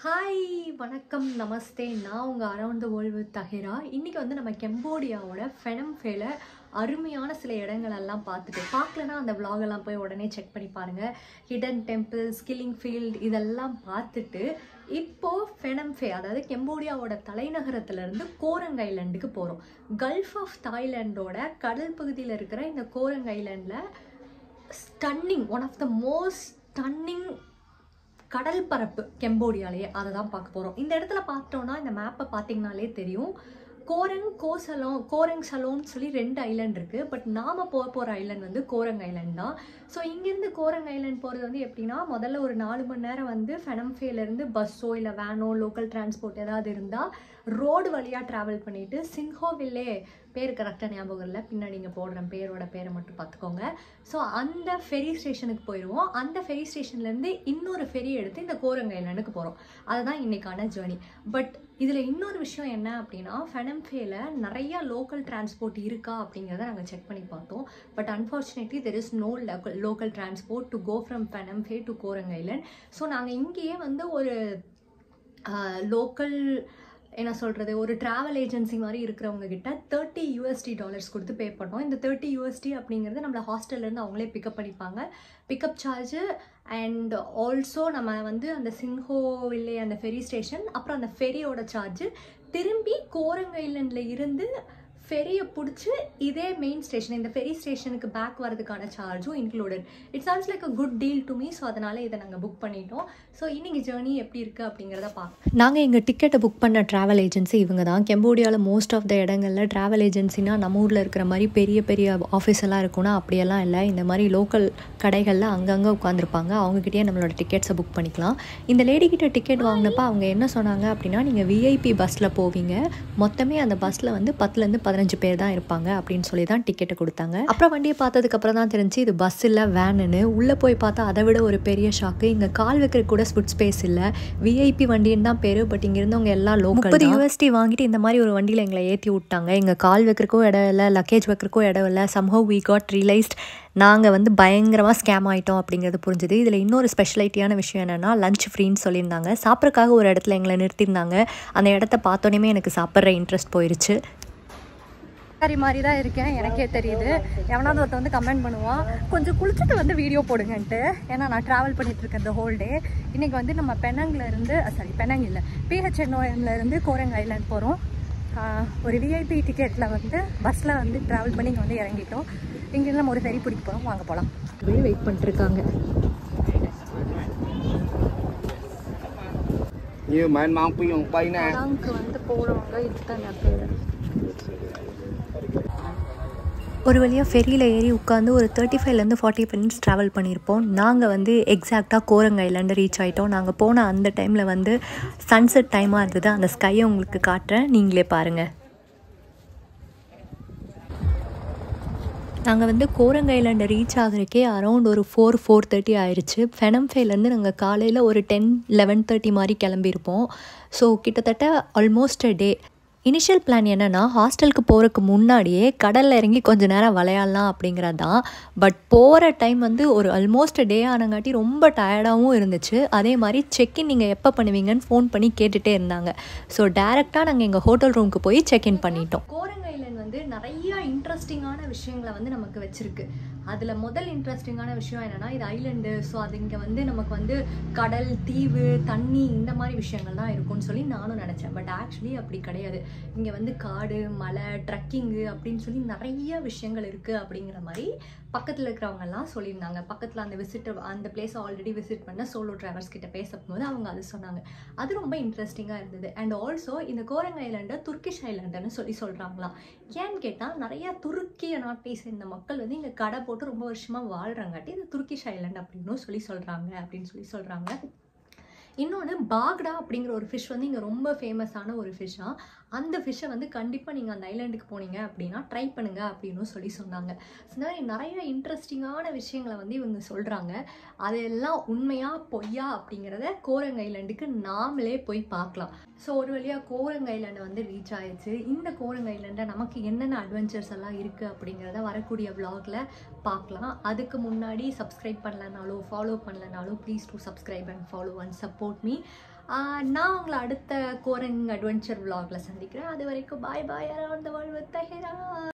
Hi வணக்கம் நமஸ்தே. நான் உங்கள் around the world with Tahira. இன்றைக்கி வந்து நம்ம கம்போடியாவோட ஃபெனம் ஃபேல அருமையான சில இடங்களெல்லாம் பார்க்கலன்னா அந்த விலாகெல்லாம் போய் உடனே செக் பண்ணி பாருங்கள். ஹிடன் டெம்பிள்ஸ், கில்லிங் ஃபீல்ட் இதெல்லாம் பார்த்துட்டு இப்போது ஃபெனம் ஃபே அதாவது கம்போடியாவோட தலைநகரத்துலேருந்து கோரங் ஐலண்டுக்கு போகிறோம். கல்ஃப் ஆஃப் தாய்லாண்டோட கடல் பகுதியில் இருக்கிற இந்த கோரங் ஐலண்டில் stunning one of the most stunning கடல் பரப்பு கம்போடியாலேயே அதை தான் பார்க்க போகிறோம். இந்த இடத்துல பார்த்தோன்னா இந்த மேப்பை பார்த்தீங்கனாலே தெரியும். கோரங் சலோன்னு சொல்லி 2 ஐலண்ட் இருக்குது. பட் நாம் போகிற ஐலண்ட் வந்து கோரங் ஐலண்ட் தான். ஸோ இங்கேருந்து கோரங் ஐலண்ட் போகிறது வந்து எப்படின்னா, முதல்ல ஒரு 4 மணி நேரம் வந்து ஃபெனம் ஃபேலேருந்து பஸ்ஸோ இல்லை வேனோ லோக்கல் டிரான்ஸ்போர்ட் ஏதாவது இருந்தால் ரோடு வழியாக ட்ராவல் பண்ணிவிட்டு சின்ஹோவில்லே பேர் கரெக்டாக ஞாபகம் இல்லை, பின்னாடி நீங்கள் போடுறேன் பேரை மட்டும் பார்த்துக்கோங்க. ஸோ அந்த ஃபெரி ஸ்டேஷனுக்கு போயிடுவோம். அந்த ஃபெரி ஸ்டேஷன்லேருந்து இன்னொரு ஃபெரி எடுத்து இந்த கோரங் ஐலண்டுக்கு போகிறோம். அதுதான் இன்றைக்கான ஜேர்னி. பட் இதில் இன்னொரு விஷயம் என்ன அப்படின்னா, ஃபெனம் ஃபேல நிறையா லோக்கல் டிரான்ஸ்போர்ட் இருக்கா அப்படிங்கிறத நாங்கள் செக் பண்ணி பார்த்தோம். But unfortunately there is no local transport to go from Phnom Penh to Coorg Island. So நாங்கள் இங்கேயே வந்து ஒரு லோக்கல் என்ன சொல்கிறது, ஒரு ட்ராவல் ஏஜென்சி மாதிரி இருக்கிறவங்க கிட்ட $30 கொடுத்து பே பண்ணோம். இந்த $30 அப்படிங்கிறது நம்மளை ஹாஸ்டல்லேருந்து அவங்களே பிக்கப் பண்ணிப்பாங்க. பிக்கப் சார்ஜு அண்ட் ஆல்சோ நம்ம வந்து அந்த சின்ஹோவில்லே அந்த ஃபெரி ஸ்டேஷன், அப்புறம் அந்த ஃபெரியோட சார்ஜு, திரும்பி கோரங் ஐலண்டில் இருந்து ஃபெரியை பிடிச்சி இதே மெயின் ஸ்டேஷன் இந்த ஃபெரி ஸ்டேஷனுக்கு பேக் வரதுக்கான சார்ஜும் included. It chance like a good deal to me. So அதனால் இதை நாங்கள் புக் பண்ணிட்டோம். ஸோ இன்றைக்கி ஜேர்னி எப்படி இருக்குது அப்படிங்கிறத பார்க்கலாம். நாங்கள் எங்கள் டிக்கெட்டை புக் பண்ண ட்ராவல் ஏஜென்சி இவங்க தான். கம்போடியாவில் மோஸ்ட் ஆஃப் த இடங்களில் ட்ராவல் ஏஜென்சினா நம்ம ஊரில் இருக்கிற மாதிரி பெரிய பெரிய ஆஃபீஸ் எல்லாம் இருக்குன்னா அப்படியெல்லாம் இல்லை. இந்த மாதிரி லோக்கல் கடைகளில் அங்கங்கே உட்காந்துருப்பாங்க. அவங்ககிட்டயே நம்மளோட டிக்கெட்ஸை புக் பண்ணிக்கலாம். இந்த லேடிக்கிட்ட டிக்கெட் வாங்கினப்போ அவங்க என்ன சொன்னாங்க அப்படின்னா, நீங்கள் விஐபி பஸ்ஸில் போவீங்க, மொத்தமே அந்த பஸ்ஸில் வந்து 10லேருந்து 15 பேர் தான் இருப்பாங்க அப்படின்னு சொல்லி தான் டிக்கெட்டை கொடுத்தாங்க. அப்புறம் வண்டியை பார்த்ததுக்கப்புறம் தான் தெரிஞ்சு இது பஸ் இல்லை வேனுன்னு. உள்ளே போய் பார்த்தா அதை விட ஒரு பெரிய ஷாக்கு. இங்கே கால் வைக்கிற கூட ஃபுட் ஸ்பேஸ் இல்லை. விஐபி வண்டின்னு தான் பேர். பட் இங்கே இருந்தவங்க எல்லாம் லோக்கல். $30 வாங்கிட்டு இந்த மாதிரி ஒரு வண்டியில் எங்களை ஏற்றி விட்டாங்க. எங்கள் கால் வைக்கிறக்கும் இடம் இல்லை, லக்கேஜ் வைக்கிறக்கும் இடம் இல்லை. சம்ஹவ் வி காட் ரியலைஸ்ட் நாங்கள் வந்து பயங்கரமாக ஸ்கேம் ஆகிட்டோம் அப்படிங்கிறது புரிஞ்சுது. இதில் இன்னொரு ஸ்பெஷலைட்டியான விஷயம் என்னென்னா, லஞ்ச் ஃப்ரீன்னு சொல்லியிருந்தாங்க. சாப்பிட்றதுக்காக ஒரு இடத்துல எங்களை நிறுத்தியிருந்தாங்க. அந்த இடத்த பார்த்தோன்னே எனக்கு சாப்பிட்ற இன்ட்ரெஸ்ட் போயிடுச்சு. சரி மாதிரி தான் இருக்கேன், எனக்கே தெரியுது. எவனாவது ஒருத்த வந்து கமெண்ட் பண்ணுவான், கொஞ்சம் குளிச்சுட்டு வந்து வீடியோ போடுங்கன்ட்டு. ஏன்னா நான் ட்ராவல் பண்ணிகிட்ருக்கேன் இந்த ஹோல் டே. இன்றைக்கி வந்து நம்ம பெனங் இல்லை PHNOMலேருந்து கோரங் ஐலாண்ட் போகிறோம். ஒரு விஐபி டிக்கெட்டில் வந்து பஸ்ஸில் வந்து ட்ராவல் பண்ணி இங்கே வந்து இறங்கிட்டோம். இங்கேருந்து நம்ம ஒரு ஃபெரி பிடிக்க போகிறோம். வாங்க போகலாம். வெயிட் பண்ணிட்டுருக்காங்க. வந்து போகிறவங்க இத்தனை பேர் ஒரு வழியாக ஃபெரியில் ஏறி உட்காந்து ஒரு 35லேருந்து 45 மினிட்ஸ் ட்ராவல் பண்ணியிருப்போம். நாங்கள் வந்து எக்ஸாக்டாக கோரங் ஐலாண்டு ரீச் ஆகிட்டோம். நாங்கள் போன அந்த டைமில் வந்து சன்செட் டைமாக இருந்தது. அந்த ஸ்கையை உங்களுக்கு காட்டுறேன், நீங்களே பாருங்கள். நாங்கள் வந்து கோரங் ஐலாண்டை ரீச் ஆகிறதுக்கே அரௌண்ட் ஒரு 4:30 ஆயிடுச்சு. ஃபெனம் ஃபேலேருந்து நாங்கள் காலையில் ஒரு 10-11:30 மாதிரி கிளம்பியிருப்போம். ஸோ கிட்டத்தட்ட ஆல்மோஸ்ட் அ டே. இனிஷியல் பிளான் என்னென்னா, ஹாஸ்டலுக்கு போகிறதுக்கு முன்னாடியே கடலில் இறங்கி கொஞ்சம் நேரம் விளையாடலாம் அப்படிங்கிறது தான். பட் போகிற டைம் வந்து ஒரு ஆல்மோஸ்ட் டே ஆனங்காட்டி ரொம்ப டயர்டாகவும் இருந்துச்சு. அதே மாதிரி செக்இன் நீங்கள் எப்போ பண்ணுவீங்கன்னு ஃபோன் பண்ணி கேட்டுகிட்டே இருந்தாங்க. ஸோ டேரெக்டாக நாங்கள் எங்கள் ஹோட்டல் ரூமுக்கு போய் செக்இன் பண்ணிட்டோம். கோரங் ஐலாண்ட் வந்து நிறையா இன்ட்ரெஸ்டிங்கான விஷயங்களை வந்து நமக்கு வச்சுருக்கு. அதில் முதல் இன்ட்ரெஸ்டிங்கான விஷயம் என்னென்னா, இது ஐலண்டு. ஸோ அது இங்கே வந்து நமக்கு வந்து கடல், தீவு, தண்ணி இந்த மாதிரி விஷயங்கள் தான் இருக்கும்னு சொல்லி நானும் நினச்சேன். பட் ஆக்சுவலி அப்படி கிடையாது. இங்கே வந்து காடு, மலை, ட்ரக்கிங்கு அப்படின்னு சொல்லி நிறைய விஷயங்கள் இருக்குது அப்படிங்கிற மாதிரி பக்கத்தில் இருக்கிறவங்கெல்லாம் சொல்லியிருந்தாங்க. பக்கத்தில் அந்த பிளேஸை ஆல்ரெடி விசிட் பண்ண சோலோ டிரைவர்ஸ் கிட்ட பேசும்போது அவங்க அது சொன்னாங்க. அது ரொம்ப இன்ட்ரெஸ்டிங்காக இருந்தது. அண்ட் ஆல்சோ இந்த கோரங் ஐலாண்டை துர்க்கிஷ் ஐலாண்டுன்னு சொல்கிறாங்களாம். ஏன்னு கேட்டால், நிறையா துருக்கிய நாட்டை சேர்ந்த மக்கள் வந்து இங்கே கடை போட்டு ரொம்ப வருஷமாக வாழ்கிறாங்காட்டி இது துர்க்கிஷ் ஐலாண்ட் அப்படின்னு சொல்கிறாங்க. இன்னொன்று பாக்டா அப்படிங்கிற ஒரு ஃபிஷ் வந்து இங்கே ரொம்ப ஃபேமஸான ஒரு ஃபிஷ்ஷாக. அந்த ஃபிஷ்ஷை வந்து கண்டிப்பாக நீங்கள் அந்த ஐலாண்டுக்கு போனீங்க அப்படின்னா ட்ரை பண்ணுங்க அப்படின்னு சொன்னாங்க. நிறைய இன்ட்ரெஸ்டிங்கான விஷயங்களை வந்து இவங்க சொல்கிறாங்க. அதெல்லாம் உண்மையா பொய்யா அப்படிங்கிறத கோரங் ஐலாண்டுக்கு நாமளே போய் பார்க்கலாம். ஸோ ஒரு வழியாக கோரங் ஐலாண்டு வந்து ரீச் ஆயிடுச்சு. இந்த கோரங் ஐலாண்டில் நமக்கு என்னென்ன அட்வென்ச்சர்ஸ் எல்லாம் இருக்குது அப்படிங்கிறத வரக்கூடிய விலாகில் பார்க்கலாம். அதுக்கு முன்னாடி சப்ஸ்கிரைப் பண்ணலனாலும் ஃபாலோ பண்ணலனாலும் please to subscribe and follow and support me. நான் உங்களை அடுத்த கோரங் அட்வென்ச்சர் vlogல சந்திக்கிறேன். அது வரைக்கும் bye bye around the world with Tahira.